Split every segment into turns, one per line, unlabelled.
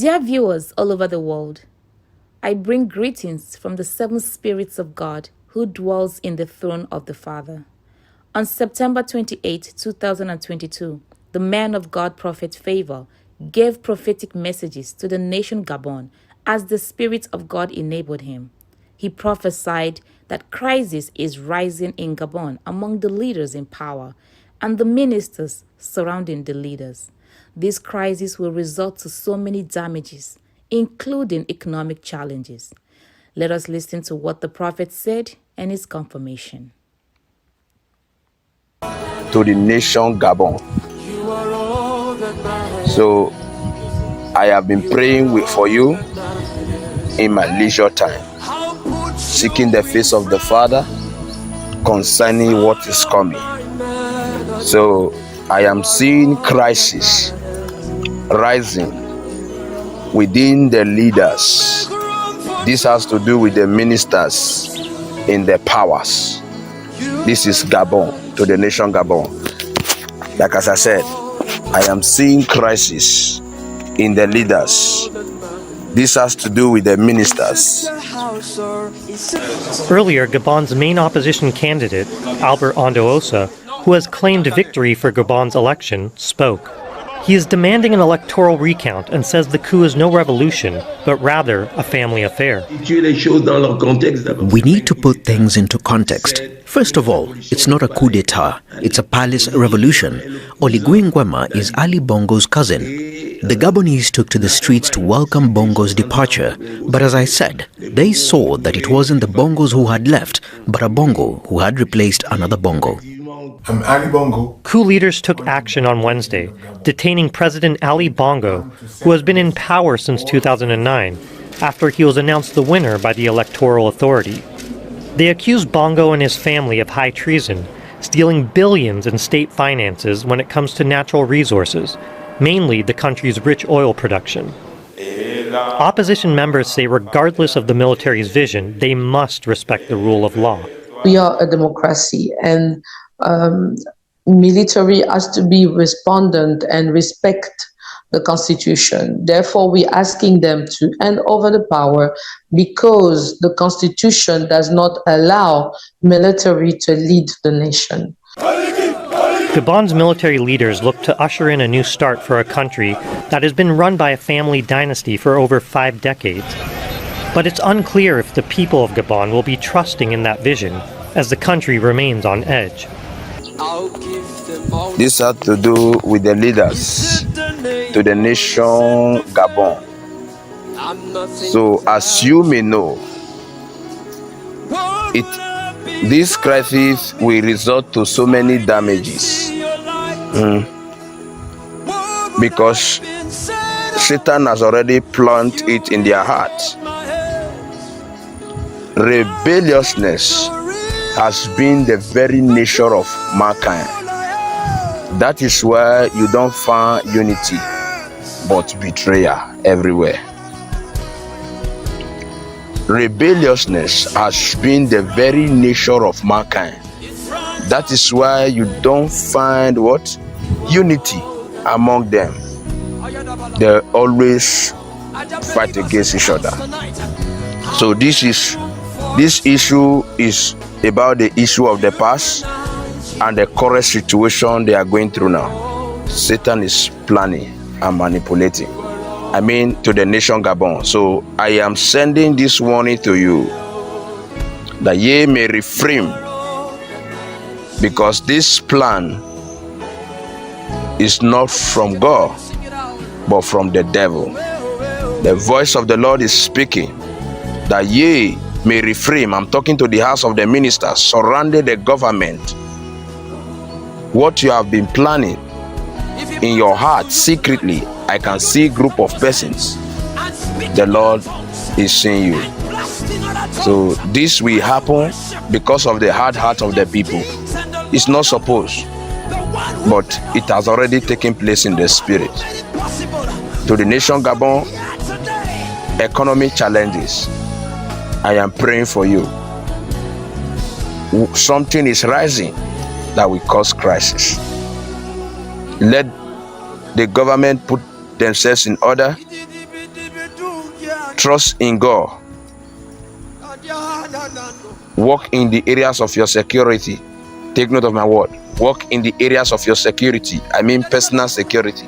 Dear viewers all over the world, I bring greetings from the seven spirits of God who dwells in the throne of the Father. On September 28, 2022, the man of God, Prophet Favor, gave prophetic messages to the nation Gabon as the Spirit of God enabled him. He prophesied that crisis is rising in Gabon among the leaders in power and the ministers surrounding the leaders. This crisis will result to so many damages, including economic challenges. Let us listen to what the prophet said and his confirmation.
To the nation Gabon. So I have been praying for you in my leisure time, seeking the face of the Father concerning what is coming. So I am seeing crisis rising within the leaders. This has to do with the ministers in the powers. This is Gabon, to the nation Gabon. Like as I said, I am seeing crisis in the leaders. This has to do with the ministers.
Earlier, Gabon's main opposition candidate, Albert Ondoosa, who has claimed victory for Gabon's election, spoke. He is demanding an electoral recount and says the coup is no revolution, but rather a family affair.
We need to put things into context. First of all, it's not a coup d'etat, it's a palace revolution. Oligui Nguema is Ali Bongo's cousin. The Gabonese took to the streets to welcome Bongo's departure, but as I said, they saw that it wasn't the Bongos who had left, but a Bongo who had replaced another Bongo.
Ali Bongo.
Coup leaders took action on Wednesday, detaining President Ali Bongo, who has been in power since 2009, after he was announced the winner by the electoral authority. They accused Bongo and his family of high treason, stealing billions in state finances when it comes to natural resources, mainly the country's rich oil production. Opposition members say regardless of the military's vision, they must respect the rule of law.
We are a democracy, and military has to be respondent and respect the constitution. Therefore, we're asking them to hand over the power because the constitution does not allow military to lead the nation.
Gabon's military leaders look to usher in a new start for a country that has been run by a family dynasty for over 5 decades. But it's unclear if the people of Gabon will be trusting in that vision as the country remains on edge.
This had to do with the leaders to the nation Gabon. So as you may know, this crisis will result to so many damages. Because Satan has already planted it in their hearts. Rebelliousness has been the very nature of mankind. That is why you don't find unity, but betrayal everywhere. Rebelliousness has been the very nature of mankind. That is why you don't find what? Unity among them. They always fight against each other. So this issue is about the issue of the past and the current situation they are going through now. Satan is planning and manipulating. To the nation Gabon. So I am sending this warning to you that ye may refrain, because this plan is not from God, but from the devil. The voice of the Lord is speaking that ye may refrain. I'm talking to the house of the ministers surrounding the government. What you have been planning in your heart secretly, I can see a group of persons. The Lord is seeing you. So this will happen because of the hard heart of the people. It's not supposed, but it has already taken place in the spirit. To the nation Gabon, economy challenges. I am praying for you. Something is rising that will cause crisis. Let the government put themselves in order Trust in God. Walk in the areas of your security. Take note of my word. Walk in the areas of your security. I mean personal security.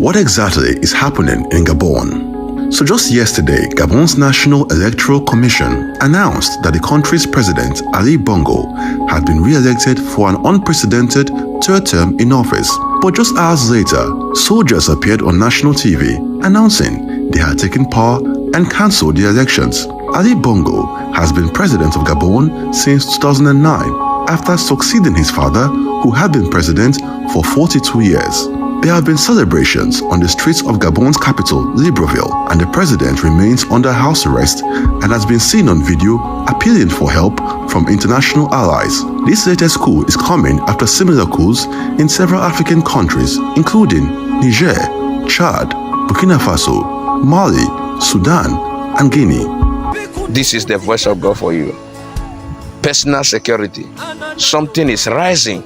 What exactly is happening in Gabon? So just yesterday, Gabon's National Electoral Commission announced that the country's president, Ali Bongo, had been re-elected for an unprecedented third term in office. But just hours later, soldiers appeared on national TV announcing they had taken power and cancelled the elections. Ali Bongo has been president of Gabon since 2009 after succeeding his father, who had been president for 42 years. There have been celebrations on the streets of Gabon's capital, Libreville, and the president remains under house arrest and has been seen on video appealing for help from international allies. This latest coup is coming after similar coups in several African countries, including Niger, Chad, Burkina Faso, Mali, Sudan, and Guinea.
This is the voice of God for you. Personal security. Something is rising.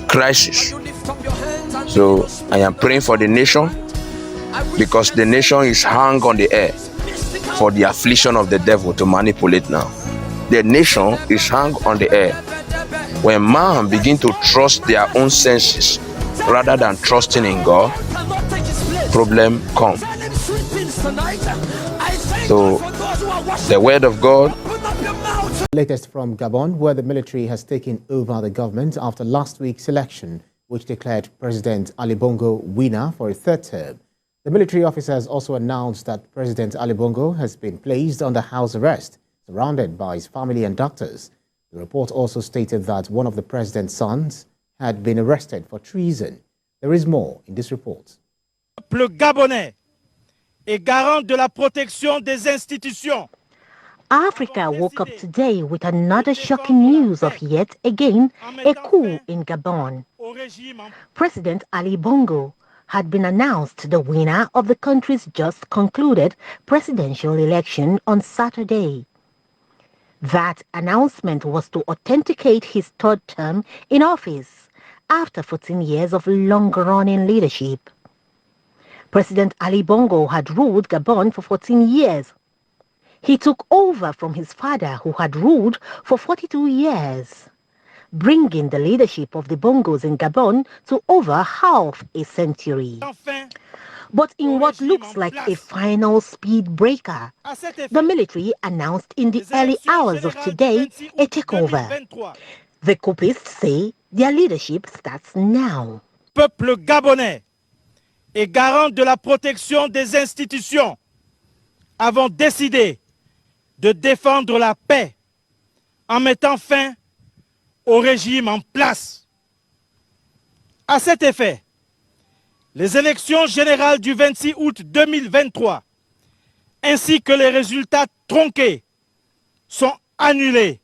Crisis. So I am praying for the nation, because the nation is hung on the air for the affliction of the devil to manipulate now. The nation is hung on the air. When man begin to trust their own senses rather than trusting in God, problem come. So the word of God.
Latest from Gabon, where the military has taken over the government after last week's election, which declared President Ali Bongo winner for a third term. The military officers also announced that President Ali Bongo has been placed under house arrest, surrounded by his family and doctors. The report also stated that one of the president's sons had been arrested for treason. There is more in this report.
Le Gabonais est garant de la protection des institutions.
Africa woke up today with another shocking news of yet again a coup in Gabon. President Ali Bongo had been announced the winner of the country's just concluded presidential election on Saturday. That announcement was to authenticate his third term in office after 14 years of long-running leadership. President Ali Bongo had ruled Gabon for 14 years. He took over from his father, who had ruled for 42 years, bringing the leadership of the Bongos in Gabon to over half a century. But in what looks like a final speed breaker, the military announced in the early hours of today a takeover. The coupists say their leadership starts now.
Peuple gabonais est garant de la protection des institutions, avons décidé de défendre la paix en mettant fin au régime en place. À cet effet, les élections générales du 26 août 2023 ainsi que les résultats tronqués sont annulés.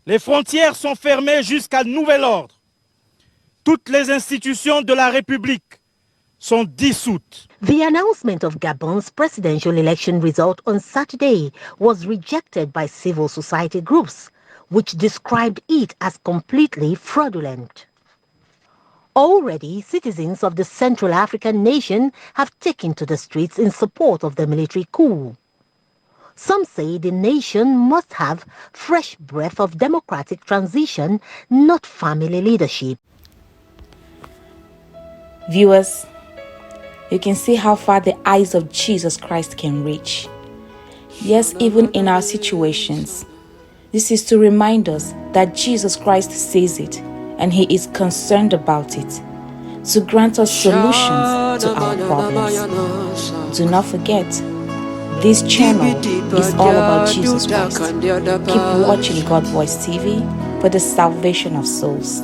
Les frontières sont fermées jusqu'à nouvel ordre. Toutes les institutions de la République sont dissoutes.
The announcement of Gabon's presidential election result on Saturday was rejected by civil society groups, which described it as completely fraudulent. Already, citizens of the Central African nation have taken to the streets in support of the military coup. Some say the nation must have fresh breath of democratic transition, not family leadership.
Viewers, you can see how far the eyes of Jesus Christ can reach. Yes, even in our situations, this is to remind us that Jesus Christ sees it and He is concerned about it, to grant us solutions to our problems. Do not forget, this channel is all about Jesus Christ. Keep watching God Voice TV for the salvation of souls.